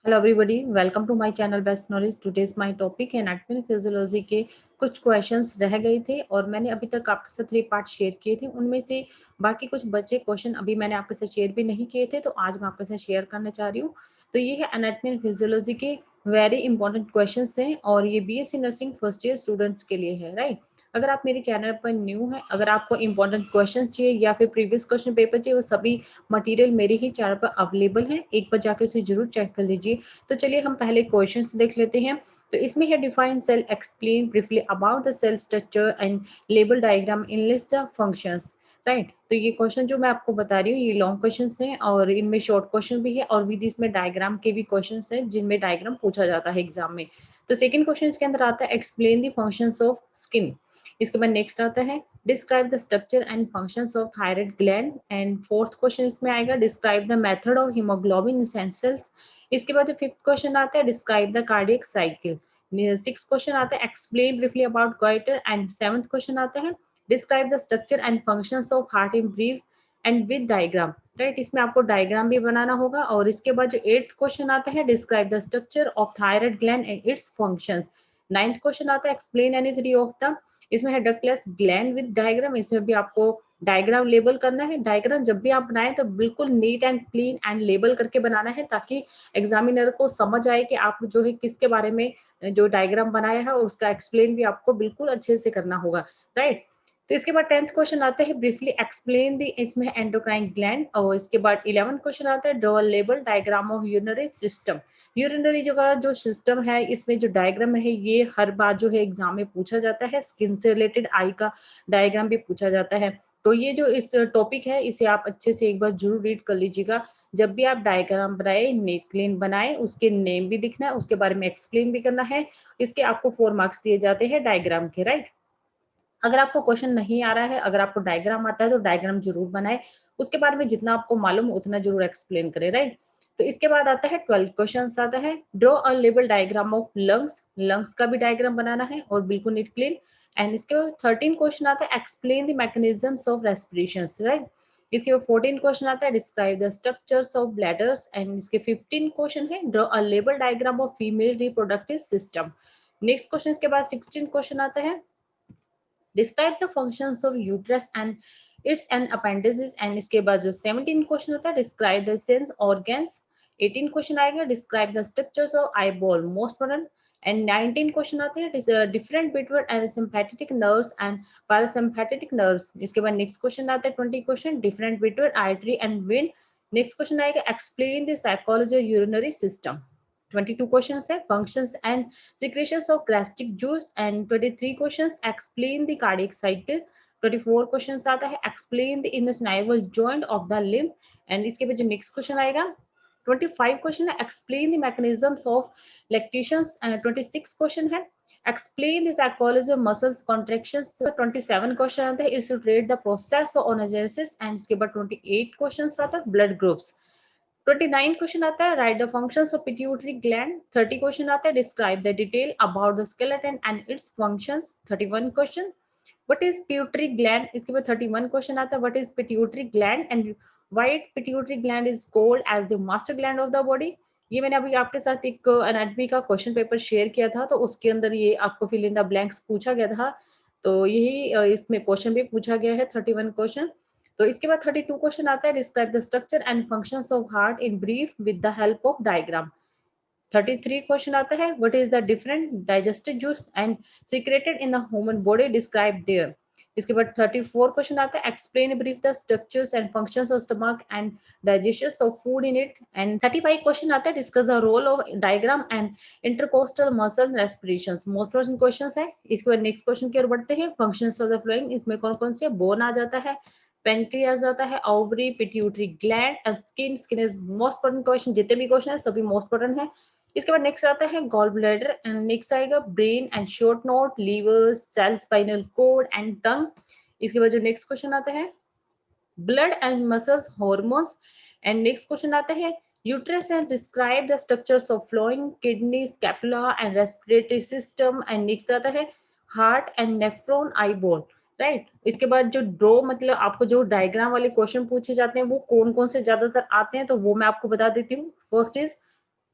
Hello everybody, welcome to my channel best knowledge. Today's my topic है anatomy physiology के कुछ questions रह गए थे और मैंने अभी तक आपके साथ 3 पार्ट शेयर किए थे। उनमें से बाकी कुछ बचे क्वेश्चन अभी मैंने आपके साथ शेयर भी नहीं किए थे, तो आज मैं आपके साथ शेयर करना चाह रही हूँ। तो ये है एनाटॉमी फिजियोलॉजी के वेरी इंपॉर्टेंट क्वेश्चंस हैं और ये BSc nursing first year students के लिए है, राइट। अगर आप मेरे चैनल पर न्यू है, अगर आपको इंपॉर्टेंट क्वेश्चन चाहिए या फिर प्रीवियस क्वेश्चन पेपर चाहिए, वो सभी मटेरियल मेरे ही चैनल पर अवेलेबल है। एक बार जाकर उसे जरूर चेक कर लीजिए। तो चलिए हम पहले क्वेश्चंस देख लेते हैं। तो इसमें है define cell, explain briefly about the cell structure and label diagram in list the functions, right. तो ये क्वेश्चन जो मैं आपको बता रही हूँ ये लॉन्ग क्वेश्चंस हैं और इनमें शॉर्ट क्वेश्चन भी है और विद इसमें डायग्राम के भी क्वेश्चंस हैं जिनमें डायग्राम पूछा जाता है एग्जाम में। तो सेकंड क्वेश्चन इसके अंदर आता है explain the functions of skin. इसके बाद नेक्स्ट आता है describe the structure and functions of thyroid gland and fourth question इसमें आएगा describe the method of haemoglobin in cells. इसके बाद फिफ्थ क्वेश्चन आता है describe the cardiac cycle. Six question आता है explain briefly about goitre and seventh question आता है describe the structure and functions of heart in brief and with diagram, right. इसमें आपको डायग्राम भी बनाना होगा। और इसके बाद जो एट्थ क्वेश्चन आता है describe the structure of thyroid gland and its functions. Ninth question आता है explain any three of the, इसमें है डक्टलेस ग्लैंड विद डायग्राम। इसमें भी आपको डायग्राम लेबल करना है। डायग्राम जब भी आप बनाएं तो बिल्कुल neat and clean and label करके बनाना है ताकि एग्जामिनर को समझ आए कि आप जो है किसके बारे में जो डायग्राम बनाया है और उसका एक्सप्लेन भी आपको बिल्कुल अच्छे से करना होगा, राइट। तो इसके बाद 10th क्वेश्चन आता है ब्रीफली एक्सप्लेन दी, इसमें एंडोक्राइन ग्लैंड। और इसके बाद 11th क्वेश्चन आता है draw label diagram of urinary system. Urinary जो सिस्टम है इसमें जो डायग्राम है ये हर बार जो है एग्जाम में पूछा जाता है। स्किन से रिलेटेड आई का डायग्राम भी पूछा जाता है। तो ये जो इस टॉपिक है इसे आप अच्छे से एक बार जरूर रीड कर लीजिएगा। जब भी आप डायग्राम बनाए, नेकलेन बनाए, उसके नेम भी लिखना है, उसके बारे में एक्सप्लेन भी करना है। इसके आपको 4 मार्क्स दिए जाते हैं डायग्राम के, राइट। अगर आपको क्वेश्चन नहीं आ रहा है, अगर आपको डायग्राम आता है तो डायग्राम जरूर बनाए। उसके बारे में जितना आपको मालूम उतना जरूर एक्सप्लेन करें, राइट। तो इसके बाद आता है 12 क्वेश्चन आता है draw a label diagram of lungs. Lungs का भी डायग्राम बनाना है और बिल्कुल नीट क्लीन। एंड इसके बाद 13 क्वेश्चन आता है explain the mechanisms of respiration, right. इसके बाद 14 क्वेश्चन आता है describe the structures of bladders. And इसके 15 क्वेश्चन है draw a label diagram of female reproductive system. Next question के बाद 16 क्वेश्चन आता है describe the functions of uterus and it's and appendices. And इसके बाद जो 17 क्वेश्चन होता है describe the sense organs. 18 question आएगा describe the structures of eyeball, most important. And 19 question आते हैं different between and sympathetic nerves and parasympathetic nerves. इसके बाद नेक्स्ट क्वेश्चन आता है 20 question different between artery and vein. Next question आएगा explain the psychology of urinary system. 22 questions है functions and secretions of gastric juice। and 23 questions explain the cardiac cycle। 24 questions आता है explain the immiscible joint of the limb। and इसके बाद जो next question आएगा 25 question है explain the mechanisms of lactations। and 26 question है explain the psychology of muscles contractions। 27 question आता है illustrate the process of onogenesis। and इसके बाद 28 questions आता है blood groups। 29 क्वेश्चन आता है write the functions of pituitary gland. 30 question आता है describe the detail about the skeleton and its functions. 31 question what is pituitary gland. इसके बाद 31 क्वेश्चन आता है what is pituitary gland and why pituitary gland is called as the master gland of the body. ये मैंने अभी आपके साथ एक एनाटॉमी का क्वेश्चन पेपर शेयर किया था, तो उसके अंदर ये आपको फिल इन द ब्लैंक्स पूछा गया था। तो यही इसमें क्वेश्चन भी पूछा गया है 31 क्वेश्चन। तो इसके बाद 32 क्वेश्चन आता है describe the structure and functions of heart in brief with the help of diagram. 33 question आता है what is the different digestive juice and secreted in the human body describe there. इसके बाद 34 question आता है explain brief the structures and functions of stomach and digestion of food in it. And 35 question आता है discuss the role of diagram and intercostal muscle रेस्पिरेशंस। Most important questions है। इसके बाद next question की ओर बढ़ते हैं फंक्शंस ऑफ द फ्लोइंग। इसमें कौन कौन से बोन आ जाता है, पेनक्रियाज आता है, ovary, pituitary gland, skin. Skin is most important question, जितने भी क्वेश्चन है सभी मोस्ट इंपॉर्टेंट है। इसके बाद नेक्स्ट आता है गॉल ब्लैडर एंड नेक्स्ट आएगा brain and short note, liver, cell, spinal cord and tongue. इसके बाद जो नेक्स्ट क्वेश्चन आता है blood and muscles, hormones. And next question आता है uterus and describe the structures of flowing, kidney, scapula and respiratory system. And next आता है heart and nephron, eyeball, right. इसके बाद जो ड्रॉ मतलब आपको जो डायग्राम वाले क्वेश्चन पूछे जाते हैं वो कौन कौन से ज्यादातर आते हैं, तो वो मैं आपको बता देती हूँ। First is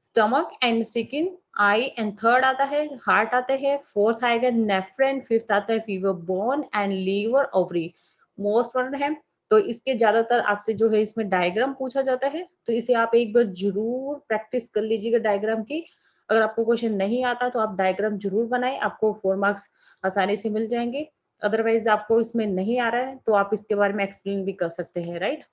stomach and second I and third आता है हार्ट आता है, फोर्थ आएगा नेफ्रन, फिफ्थ आता है fever bone and liver ovary. Most one है। तो इसके ज्यादातर आपसे जो है इसमें डायग्राम पूछा जाता है, तो इसे आप एक बार जरूर प्रैक्टिस कर लीजिएगा डायग्राम की। अगर आपको क्वेश्चन नहीं आता तो आप डायग्राम जरूर बनाएं, आपको 4 मार्क्स आसानी से मिल जाएंगे। अदरवाइज आपको इसमें नहीं आ रहा है तो आप इसके बारे में एक्सप्लेन भी कर सकते हैं, राइट।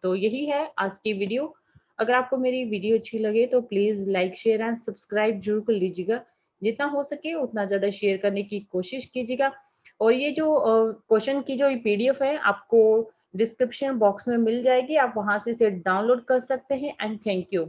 तो यही है आज की वीडियो। अगर आपको मेरी वीडियो अच्छी लगे तो please like share and subscribe जरूर कर लीजिएगा। जितना हो सके उतना ज्यादा शेयर करने की कोशिश कीजिएगा। और ये जो क्वेश्चन की जो पीडीएफ है आपको डिस्क्रिप्शन बॉक्स में मिल जाएगी, आप वहां से इसे डाउनलोड कर सकते हैं। And thank you.